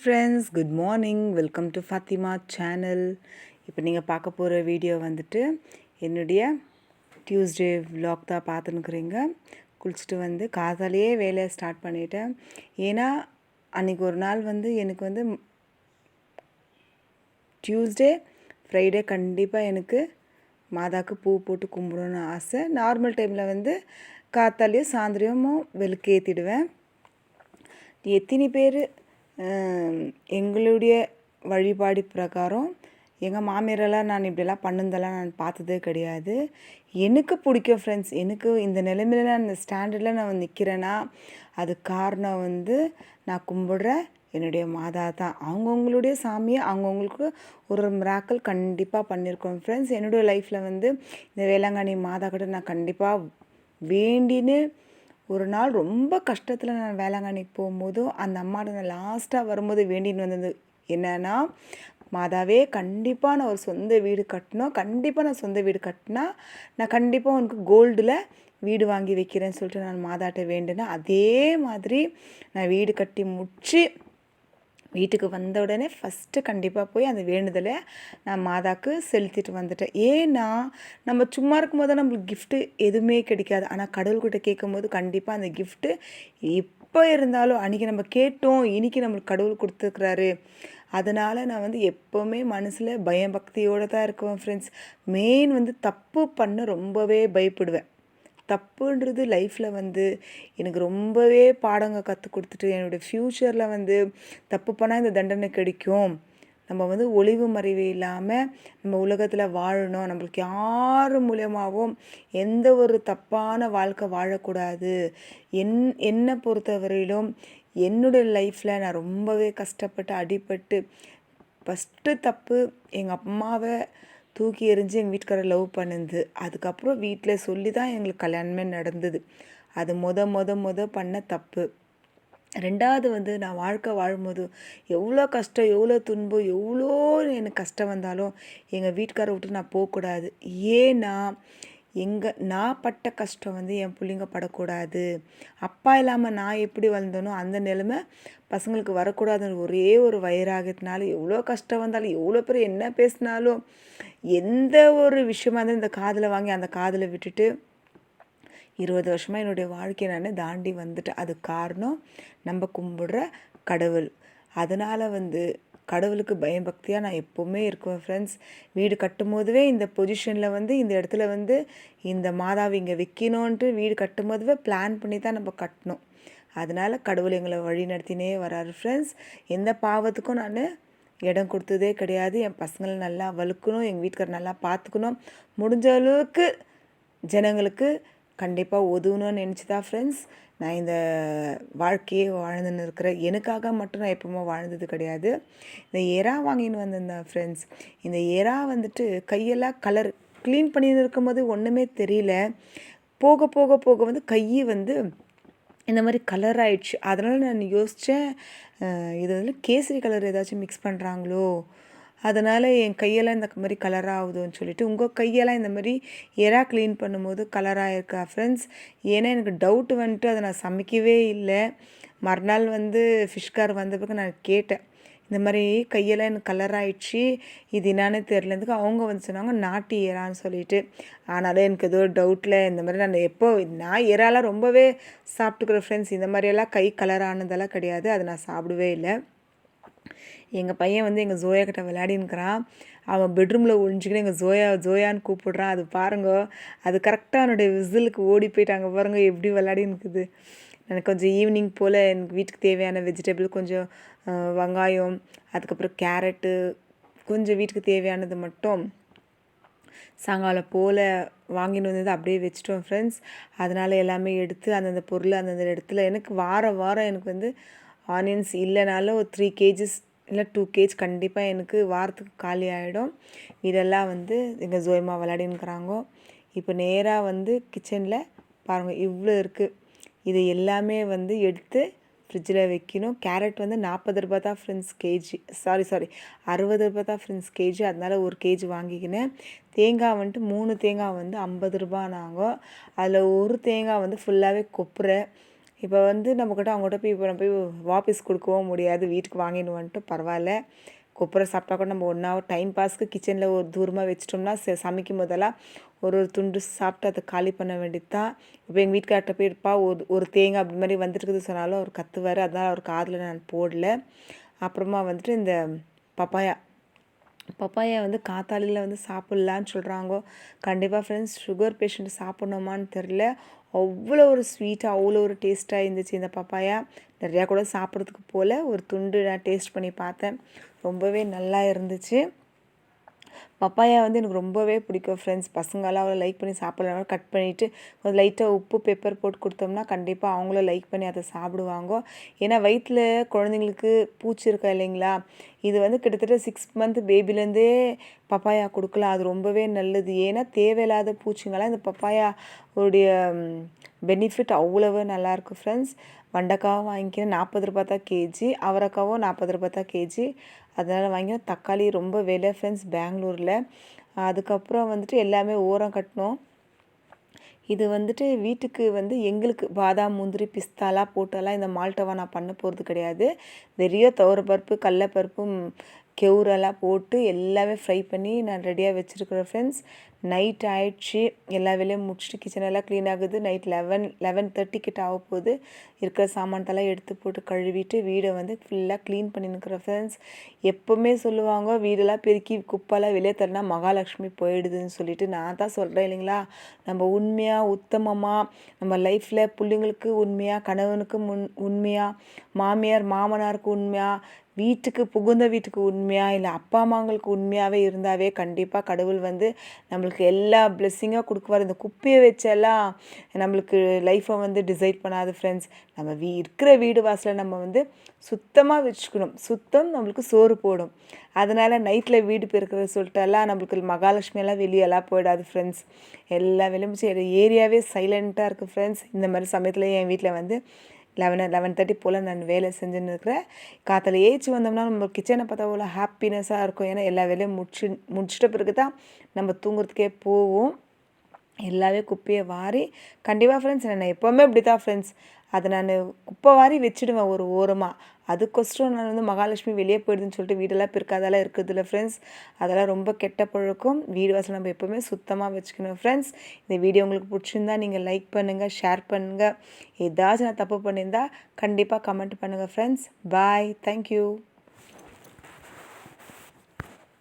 Friends, good morning. Welcome to Fathima channel. இப்போ நீங்கள் பார்க்க போகிற வீடியோ வந்துட்டு என்னுடைய டியூஸ்டே vlog தான் பார்த்துன்னுக்குறீங்க. குளிச்சுட்டு வந்து காதாலேயே வேலையை ஸ்டார்ட் பண்ணிட்டேன். ஏன்னா அன்றைக்கி ஒரு நாள் வந்து எனக்கு வந்து டியூஸ்டே ஃப்ரைடே கண்டிப்பாக எனக்கு மாதாவுக்கு பூ போட்டு கும்பிடணும்னு ஆசை. நார்மல் டைமில் வந்து காத்தாலேயும் சாயந்தரமும் விளக்கு ஏற்றிடுவேன். எத்தனை பேர் எங்களுடைய வழிபாடு பிரகாரம் எங்கள் மாமியாரெல்லாம் நான் இப்படியெல்லாம் பண்ணுனதெல்லாம் நான் பார்த்ததே கிடையாது. எனக்கு பிடிக்கும் ஃப்ரெண்ட்ஸ். எனக்கு இந்த நிலைமையில நான் இந்த ஸ்டாண்டர்டில் நான் நிற்கிறேன்னா அது காரணம் வந்து நான் கும்பிடுற என்னுடைய மாதா தான். அவங்கவுங்களுடைய சாமியை அவங்கவுங்களுக்கு ஒரு மிராக்கள் கண்டிப்பாக பண்ணியிருக்கோம் ஃப்ரெண்ட்ஸ். என்னுடைய லைஃப்பில் வந்து இந்த வேளாங்கண்ணி மாதா கிட்ட நான் கண்டிப்பாக வேண்டின்னு ஒரு நாள் ரொம்ப கஷ்டத்தில் நான் வேளாங்கண்ணிக்கு போகும்போது அந்த அம்மாட்ட நான் லாஸ்ட்டாக வரும்போது வேண்டின்னு வந்தது என்னன்னா, மாதாவே கண்டிப்பாக நான் ஒரு சொந்த வீடு கட்டணும். கண்டிப்பாக நான் சொந்த வீடு கட்டினா நான் கண்டிப்பாக உனக்கு கோல்டில் வீடு வாங்கி வைக்கிறேன்னு சொல்லிட்டு நான் மாதாட்ட வேண்டினேன். அதே மாதிரி நான் வீடு கட்டி முடித்து வீட்டுக்கு வந்த உடனே ஃபஸ்ட்டு கண்டிப்பாக போய் அந்த வேண்டுதலை நான் மாதாவுக்கு செலுத்திட்டு வந்துட்டேன். ஏன்னா நம்ம சும்மா இருக்கும்போது தான் நம்மளுக்கு கிஃப்ட்டு எதுவுமே கிடைக்காது. ஆனால் கடவுள்கிட்ட கேட்கும்போது கண்டிப்பாக அந்த கிஃப்ட்டு எப்போ இருந்தாலும் அன்றைக்கி நம்ம கேட்டோம், இன்றைக்கி நம்மளுக்கு கடவுள் கொடுத்துருக்குறாரு. அதனால் நான் வந்து எப்போவுமே மனசில் பயபக்தியோடு தான் இருக்குவேன் ஃப்ரெண்ட்ஸ். மெயின் வந்து தப்பு பண்ண ரொம்பவே பயப்படுவேன். தப்புன்றது லைஃப்பில் வந்து எனக்கு ரொம்பவே பாடங்க கற்றுக் கொடுத்துட்டு என்னுடைய ஃப்யூச்சரில் வந்து தப்பு பண்ணால் இந்த தண்டனை கிடைக்கும். நம்ம வந்து ஒளிவு மறைவு இல்லாமல் நம்ம உலகத்தில் வாழணும். நம்மளுக்கு யார் மூலியமாகவும் எந்த ஒரு தப்பான வாழ்க்கை வாழக்கூடாது. என்னை பொறுத்தவரையிலும் என்னுடைய லைஃப்பில் நான் ரொம்பவே கஷ்டப்பட்டு அடிபட்டு ஃபஸ்ட்டு தப்பு எங்கள் அம்மாவை தூக்கி எறிஞ்சு எங்கள் வீட்டுக்காரரை லவ் பண்ணுது. அதுக்கப்புறம் வீட்டில் சொல்லி தான் எங்களுக்கு கல்யாணமே நடந்தது. அது மொத பண்ண தப்பு. ரெண்டாவது வந்து நான் வாழ்க்கை வாழும்போது எவ்வளோ கஷ்டம், எவ்வளோ துன்பம், எவ்வளோ எனக்கு கஷ்டம் வந்தாலும் எங்கள் வீட்டுக்காரை விட்டு நான் போகக்கூடாது. ஏன்னா நான் பட்ட கஷ்டம் வந்து என் பிள்ளைங்க படக்கூடாது. அப்பா இல்லாமல் நான் எப்படி வளர்ந்தனோ அந்த நிலைமை பசங்களுக்கு வரக்கூடாதுன்னு ஒரே ஒரு வைராகத்தினால எவ்வளோ கஷ்டம் வந்தாலும் எவ்வளோ பேர் என்ன பேசினாலும் எந்த ஒரு விஷயமா இருந்தாலும் இந்த காதில் வாங்கி அந்த காதில் விட்டுட்டு 20 வருஷமாக என்னுடைய வாழ்க்கையை நான் தாண்டி வந்துட்டேன். அது காரணம் நம்ம கும்பிடுற கடவுள். அதனால் வந்து கடவுளுக்கு பயபக்தியாக நான் எப்போவுமே இருக்குவேன் ஃப்ரெண்ட்ஸ். வீடு கட்டும் போதுவே இந்த பொசிஷனில் வந்து இந்த இடத்துல வந்து இந்த மாதாவை இங்கே வைக்கணுன்ட்டு வீடு கட்டும் போதுவே பிளான் பண்ணி தான் நம்ம கட்டணும். அதனால் கடவுள் எங்களை வழி நடத்தினே வராரு ஃப்ரெண்ட்ஸ். எந்த பாவத்துக்கும் நான் இடம் கொடுத்ததே கிடையாது. என் பசங்களை நல்லா வளர்க்கணும், எங்கள் வீட்டுக்காரர் நல்லா பார்த்துக்கணும், முடிஞ்ச அளவுக்கு ஜனங்களுக்கு கண்டிப்பாக உதவணும்னு நினச்சி தான் ஃப்ரெண்ட்ஸ் நான் இந்த வாழ்க்கையே வாழ்ந்துன்னு இருக்கிறேன். எனக்காக மட்டும் நான் எப்பவுமே வாழ்ந்தது கிடையாது. இந்த எறா வாங்கின்னு வந்திருந்தேன் ஃப்ரெண்ட்ஸ். இந்த எறா வந்துட்டு கையெல்லாம் கலர் க்ளீன் பண்ணின்னு இருக்கும்போது ஒன்றுமே தெரியல. போக போக போக வந்து கை வந்து இந்த மாதிரி கலர் ஆயிடுச்சு. அதனால் நான் யோசித்தேன், இது வந்து கேசரி கலர் ஏதாச்சும் மிக்ஸ் பண்ணுறாங்களோ, அதனால் என் கையெல்லாம் இந்த மாதிரி கலராக ஆகுதுன்னு சொல்லிட்டு உங்கள் கையெல்லாம் இந்த மாதிரி எறா க்ளீன் பண்ணும்போது கலராக இருக்கா ஃப்ரெண்ட்ஸ்? ஏன்னா எனக்கு டவுட்டு வந்துட்டு அதை நான் சமைக்கவே இல்லை. மறுநாள் வந்து ஃபிஷ்கார் வந்த பிறகு நான் கேட்டேன், இந்த மாதிரி கையெல்லாம் எனக்கு கலர் ஆயிடுச்சு, இது என்னான்னு தெரிலதுக்கு அவங்க வந்து சொன்னாங்க நாட்டு எறான்னு சொல்லிட்டு. ஆனாலும் எனக்கு ஏதோ டவுட்டில் இந்த மாதிரி நான் எறாலாம் ரொம்பவே சாப்பிட்டுக்கிறேன் ஃப்ரெண்ட்ஸ். இந்த மாதிரியெல்லாம் கை கலர் ஆனதெல்லாம் கிடையாது. அதை நான் சாப்பிடவே இல்லை. எங்கள் பையன் வந்து எங்கள் ஜோயா கிட்ட விளையாடின்னுக்கிறான். அவன் பெட்ரூமில் ஒழிஞ்சிக்கிட்டு எங்கள் ஜோயான்னு கூப்பிடுறான். அது பாருங்க, அது கரெக்டாக அவனுடைய விசிலுக்கு ஓடி போயிட்டாங்க பாருங்க எப்படி விளையாடின்னுக்குது. எனக்கு கொஞ்சம் ஈவினிங் போல் எனக்கு வீட்டுக்கு தேவையான வெஜிடபிள் கொஞ்சம் வெங்காயம், அதுக்கப்புறம் கேரட்டு, கொஞ்சம் வீட்டுக்கு தேவையானது மட்டும் சாயங்காலம் போல் வாங்கின்னு வந்தது அப்படியே வச்சுட்டோம் ஃப்ரெண்ட்ஸ். அதனால் எல்லாமே எடுத்து அந்தந்த பொருள் அந்தந்த இடத்துல எனக்கு வாரம் எனக்கு வந்து ஆனியன்ஸ் இல்லைனாலும் ஒரு 3 kgs இல்லை 2 kg கண்டிப்பாக எனக்கு வாரத்துக்கு காலி ஆகிடும். இதெல்லாம் வந்து எங்கள் ஜோயம்மா விளையாடின்னுக்கிறாங்க. இப்போ நேராக வந்து கிச்சனில் பாருங்கள் இவ்வளோ இருக்குது. இது எல்லாமே வந்து எடுத்து ஃப்ரிட்ஜில் வைக்கணும். கேரட் வந்து 40 ரூபா தான் ஃப்ரெண்ட்ஸ் கேஜி, சாரி 60 ரூபா தான் ஃப்ரெண்ட்ஸ் கேஜி. அதனால் 1 kg வாங்கிக்கினேன். தேங்காய் வந்துட்டு 3 தேங்காய் வந்து 50 ரூபானாங்க. அதில் ஒரு தேங்காய் வந்து ஃபுல்லாகவே கொப்புரை. இப்போ வந்து நம்மக்கிட்ட அவங்ககிட்ட போய் இப்போ நம்ம போய் வாபஸ் கொடுக்கவும் முடியாது, வீட்டுக்கு வாங்கின்னு வந்துட்டு பரவாயில்ல. கொப்புரை சாப்பிட்டா கூட நம்ம ஒன்றா டைம் பாஸ்க்கு கிச்சனில் ஒரு தூரமாக வச்சிட்டோம்னா சமைக்கும் போதெல்லாம் ஒரு ஒரு துண்டு சாப்பிட்டு அதை காலி பண்ண வேண்டியது தான். இப்போ எங்கள் வீட்டுக்கார்ட்ட போயிருப்பா ஒரு தேங்காய் அப்படி மாதிரி வந்துருக்குது சொன்னாலும் அவர் கத்துவார், அதனால் அவர் காதில் நான் போடல. அப்புறமா வந்துட்டு இந்த பப்பாயா வந்து காத்தாலையில் வந்து சாப்பிட்லான்னு சொல்கிறாங்க. கண்டிப்பாக ஃப்ரெண்ட்ஸ் சுகர் பேஷண்ட் சாப்பிட்ணுமான்னு தெரில, அவ்வளோ ஒரு ஸ்வீட்டாக அவ்வளோ ஒரு டேஸ்ட்டாக இருந்துச்சு இந்த பப்பாயா. நிறையா கூட சாப்பிட்றதுக்கு போல் ஒரு துண்டு நான் டேஸ்ட் பண்ணி பார்த்தேன், ரொம்பவே நல்லா இருந்துச்சு. பப்பாயா வந்து எனக்கு ரொம்பவே பிடிக்கும் ஃப்ரெண்ட்ஸ். பசங்களாம் அவ்வளோ லைக் பண்ணி சாப்பிட்றனால கட் பண்ணிவிட்டு கொஞ்சம் லைட்டாக உப்பு பெப்பர் போட்டு கொடுத்தோம்னா கண்டிப்பாக அவங்களும் லைக் பண்ணி அதை சாப்பிடுவாங்க. ஏன்னா வயிற்றில் குழந்தைங்களுக்கு பூச்சி இருக்கா இல்லைங்களா, இது வந்து கிட்டத்தட்ட 6 மந்த் பேபிலேருந்தே பப்பாயா கொடுக்கலாம், அது ரொம்பவே நல்லது. ஏன்னா தேவையில்லாத பூச்சிங்கெல்லாம் இந்த பப்பாயா உடைய பெனிஃபிட் அவ்வளவு நல்லாயிருக்கும் ஃப்ரெண்ட்ஸ். வெண்டைக்காவும் வாங்கிக்கிறேன், 40 ரூபா தான் கேஜி. அவரைக்காவும் 40 ரூபா தான் கேஜி. அதனால் வாங்கினோம். தக்காளி ரொம்ப விலை ஃப்ரெண்ட்ஸ் பெங்களூரில். அதுக்கப்புறம் வந்துட்டு எல்லாமே ஓரம் கட்டினோம். இது வந்துட்டு வீட்டுக்கு வந்து எங்களுக்கு பாதாம் முந்திரி பிஸ்தாலாம் போட்டெல்லாம் இந்த மால்டோவா நான் பண்ண போகிறது கிடையாது. வெறிய துவரப்பருப்பு கடலப்பருப்பும் கெவுரெல்லாம் போட்டு எல்லாமே ஃப்ரை பண்ணி நான் ரெடியாக வச்சுருக்குறேன் ஃப்ரெண்ட்ஸ். நைட் ஆயிடுச்சு, எல்லா வேலையும் முடிச்சுட்டு கிச்சனெல்லாம் க்ளீன் ஆகுது. நைட் 11:30 கிட்ட ஆக போகுது. இருக்கிற சாமானத்தெல்லாம் எடுத்து போட்டு கழுவிட்டு வீடை வந்து ஃபுல்லாக க்ளீன் பண்ணின்னுக்கிறேன் ஃப்ரெண்ட்ஸ். எப்போவுமே சொல்லுவாங்க வீடெல்லாம் பெருக்கி குப்பைலாம் வெளியே தரனா மகாலட்சுமி போயிடுதுன்னு சொல்லிட்டு, நான் தான் சொல்கிறேன் இல்லைங்களா, நம்ம உண்மையாக உத்தமமாக நம்ம லைஃப்பில் பிள்ளைங்களுக்கு உண்மையாக, கணவனுக்கு உண்மையாக, மாமியார் மாமனாருக்கு உண்மையாக, வீட்டுக்கு புகுந்த வீட்டுக்கு உண்மையாக, இல்லை அப்பா அம்மாங்களுக்கு உண்மையாகவே இருந்தாவே கண்டிப்பாக கடவுள் வந்து நம்மளுக்கு எல்லா பிளெஸ்ஸிங்காக கொடுக்குவார். இந்த குப்பையை வச்செல்லாம் நம்மளுக்கு லைஃப்பை வந்து டிசைட் பண்ணாது ஃப்ரெண்ட்ஸ். நம்ம இருக்கிற வீடு வாசலை நம்ம வந்து சுத்தமாக வச்சுக்கணும். சுத்தம் நம்மளுக்கு சோறு போடும். அதனால் நைட்டில் வீடு பெருக்கிறது சொல்லிட்டெல்லாம் நம்மளுக்கு மகாலட்சுமியெல்லாம் வெளியெல்லாம் போயிடாது ஃப்ரெண்ட்ஸ். எல்லா வேலையும் சரி, ஏரியாவே சைலண்ட்டாக இருக்குது ஃப்ரெண்ட்ஸ். இந்த மாதிரி சமயத்தில் என் வீட்டில் வந்து 11:30 போல் நான் வேலை செஞ்சுன்னு இருக்கிறேன். காத்தால ஏச்சி வந்தோம்னா நம்ம கிச்சனை பார்த்தா அவ்வளோ ஹாப்பினஸ்ஸாக இருக்கும். ஏன்னா எல்லா வேலையும் முடிச்சிட்ட பிறகு தான் நம்ம தூங்குறதுக்கே போவோம். எல்லாமே குப்பையை வாரி கண்டிப்பாக ஃப்ரெண்ட்ஸ் நான் எப்போவுமே இப்படி தான் ஃப்ரெண்ட்ஸ். அதை நான் குப்பை வாரி வச்சுடுவேன் ஒரு ஓரமாக. அதுக்கொசரம் நான் வந்து மகாலட்சுமி வெளியே போயிடுதுன்னு சொல்லிட்டு வீடெல்லாம் பிறக்காதெல்லாம் இருக்குதுல்ல ஃப்ரெண்ட்ஸ். அதெல்லாம் ரொம்ப கெட்ட பழக்கம். வீடு வாசல் நம்ம எப்போவுமே சுத்தமாக வச்சுக்கணும் ஃப்ரெண்ட்ஸ். இந்த வீடியோ உங்களுக்கு பிடிச்சிருந்தா நீங்கள் லைக் பண்ணுங்கள், ஷேர் பண்ணுங்கள். ஏதாச்சும் நான் தப்பு பண்ணியிருந்தா கண்டிப்பாக கமெண்ட் பண்ணுங்கள் ஃப்ரெண்ட்ஸ். பாய், தேங்க்யூ.